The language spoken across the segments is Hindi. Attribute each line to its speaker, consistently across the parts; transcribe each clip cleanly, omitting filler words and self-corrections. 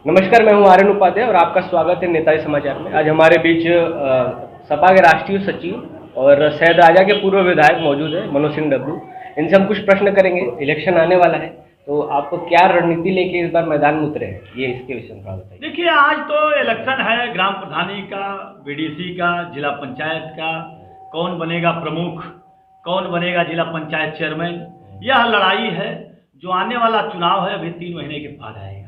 Speaker 1: नमस्कार, मैं हूं आर्यन उपाध्याय और आपका स्वागत है नेताजी समाचार में। आज हमारे बीच सपा के राष्ट्रीय सचिव और सैयद राजा के पूर्व विधायक मौजूद है, मनोज सिंह डब्लू। इनसे हम कुछ प्रश्न करेंगे। इलेक्शन आने वाला है, तो आपको क्या रणनीति लेके इस बार मैदान में उतरे हैं, ये इसके विषय में थोड़ा बताइए।
Speaker 2: देखिए, आज तो इलेक्शन है ग्राम प्रधानी का, बीडीसी का, जिला पंचायत का, कौन बनेगा प्रमुख, कौन बनेगा जिला पंचायत चेयरमैन। यह लड़ाई है जो आने वाला चुनाव है अभी 3 महीने के बाद आएगा।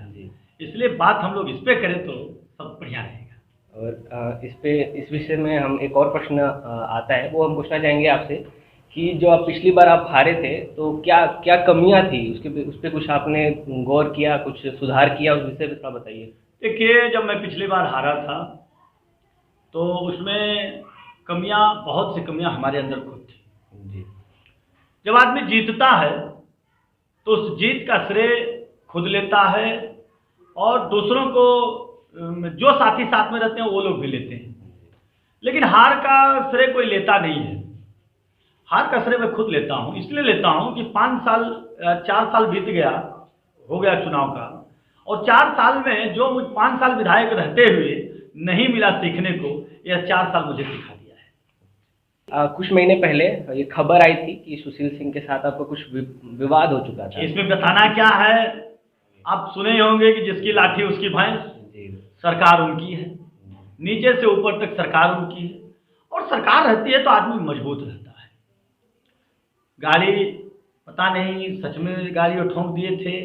Speaker 2: इसलिए बात हम लोग इस पे करें तो सब बढ़िया रहेगा।
Speaker 1: और इस विषय में हम एक और प्रश्न आता है, वो हम पूछना चाहेंगे आपसे कि जो आप पिछली बार आप हारे थे, तो क्या क्या कमियां थी, उस पर कुछ आपने गौर किया, कुछ सुधार किया, उस विषय पर थोड़ा बताइए।
Speaker 2: देखिए, जब मैं पिछली बार हारा था तो उसमें बहुत सी कमियां हमारे अंदर खुद थी जी। जब आदमी जीतता है तो उस जीत का श्रेय खुद लेता है और दूसरों को, जो साथी साथ में रहते हैं वो लोग भी लेते हैं, लेकिन हार का श्रेय कोई लेता नहीं है। हार का श्रेय मैं खुद लेता हूं। इसलिए लेता हूं कि 4 साल बीत गया, हो गया चुनाव का, और 4 साल में जो मुझ 5 साल विधायक रहते हुए नहीं मिला सीखने को, यह 4 साल मुझे सिखा दिया है।
Speaker 1: कुछ महीने पहले ये खबर आई थी कि सुशील सिंह के साथ आपका कुछ विवाद हो चुका था।
Speaker 2: इसमें बताना क्या है, आप सुने होंगे कि जिसकी लाठी उसकी भैंस। सरकार उनकी है, नीचे से ऊपर तक सरकार उनकी है, और सरकार रहती है तो आदमी मजबूत रहता है। गाड़ी पता नहीं सच में गाड़ी ठोंक दिए थे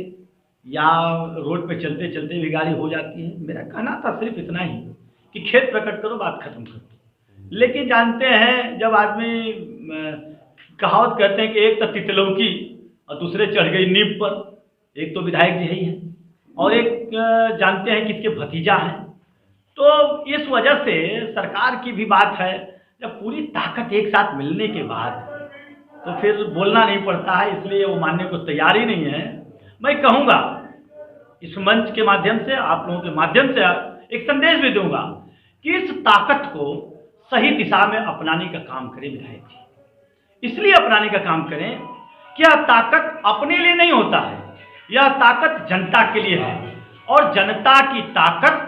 Speaker 2: या रोड पे चलते चलते भी गाड़ी हो जाती है। मेरा कहना था सिर्फ इतना ही कि खेद प्रकट करो, बात खत्म कर दो। लेकिन जानते हैं, जब आदमी, कहावत कहते हैं कि एक तो तितलौकी और दूसरे चढ़ गई नींव पर। एक तो विधायक जी ही हैं और एक जानते हैं कि इसके भतीजा हैं। तो इस वजह से सरकार की भी बात है, जब पूरी ताकत एक साथ मिलने के बाद तो फिर बोलना नहीं पड़ता है, इसलिए वो मानने को तैयार ही नहीं है। मैं कहूँगा इस मंच के माध्यम से, आप लोगों के माध्यम से एक संदेश भी दूंगा कि इस ताकत को सही दिशा में अपनाने का काम करें विधायक जी। इसलिए अपनाने का काम करें कि यह ताकत अपने लिए नहीं होता है, यह ताकत जनता के लिए है, और जनता की ताकत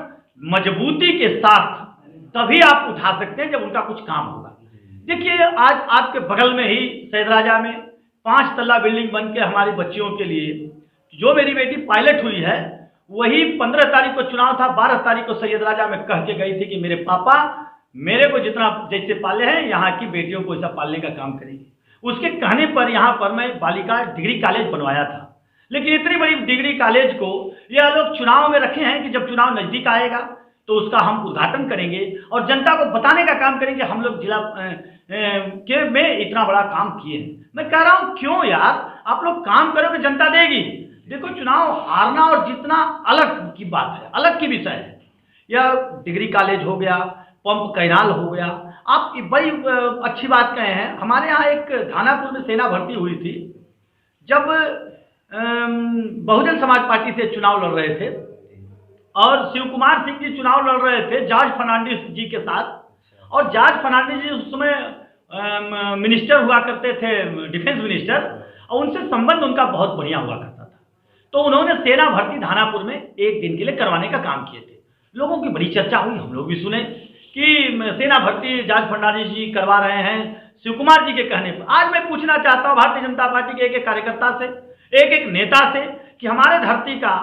Speaker 2: मजबूती के साथ तभी आप उठा सकते हैं जब उनका कुछ काम होगा। देखिए, आज आपके बगल में ही सैयद राजा में 5 तल्ला बिल्डिंग बन के हमारी बच्चियों के लिए, जो मेरी बेटी पायलट हुई है, वही 15 तारीख को चुनाव था, 12 तारीख को सैयद राजा में कह के गई थी कि मेरे पापा मेरे को जितना जैसे पाले हैं, यहाँ की बेटियों को ऐसा पालने का काम करेंगे। उसके कहने पर यहाँ पर मैं बालिका डिग्री कॉलेज बनवाया था। लेकिन इतनी बड़ी डिग्री कॉलेज को यह लोग चुनाव में रखे हैं कि जब चुनाव नजदीक आएगा तो उसका हम उद्घाटन करेंगे और जनता को बताने का काम करेंगे हम लोग जिला के में इतना बड़ा काम किए हैं। मैं कह रहा हूं, क्यों यार, आप लोग काम करोगे जनता देगी। देखो, चुनाव हारना और जीतना अलग की बात है, अलग की विषय है। यह डिग्री कॉलेज हो गया, पंप कैनाल हो गया, आप बड़ी अच्छी बात कहे हैं। हमारे यहाँ एक धानापुर में सेना भर्ती हुई थी, जब बहुजन समाज पार्टी से चुनाव लड़ रहे थे और शिव कुमार सिंह जी चुनाव लड़ रहे थे जॉर्ज फर्नांडिस जी के साथ, और जॉर्ज फर्नांडिस जी उस समय मिनिस्टर हुआ करते थे, डिफेंस मिनिस्टर, और उनसे संबंध उनका बहुत बढ़िया हुआ करता था। तो उन्होंने सेना भर्ती धानापुर में 1 दिन के लिए करवाने का काम किए थे। लोगों की बड़ी चर्चा हुई, हम लोग भी सुने कि सेना भर्ती जॉर्ज फर्नांडिस जी करवा रहे हैं शिव कुमार जी के कहने पर। आज मैं पूछना चाहता हूँ भारतीय जनता पार्टी के एक कार्यकर्ता से, एक नेता से, कि हमारे धरती का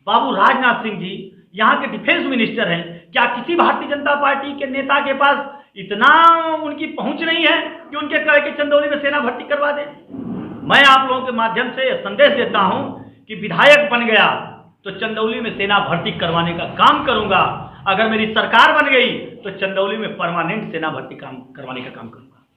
Speaker 2: बाबू राजनाथ सिंह जी यहाँ के डिफेंस मिनिस्टर हैं, क्या किसी भारतीय जनता पार्टी के नेता के पास इतना उनकी पहुंच नहीं है कि उनके कह के चंदौली में सेना भर्ती करवा दें? मैं आप लोगों के माध्यम से संदेश देता हूं कि विधायक बन गया तो चंदौली में सेना भर्ती करवाने का काम करूंगा। अगर मेरी सरकार बन गई तो चंदौली में परमानेंट सेना भर्ती करवाने का काम करूंगा।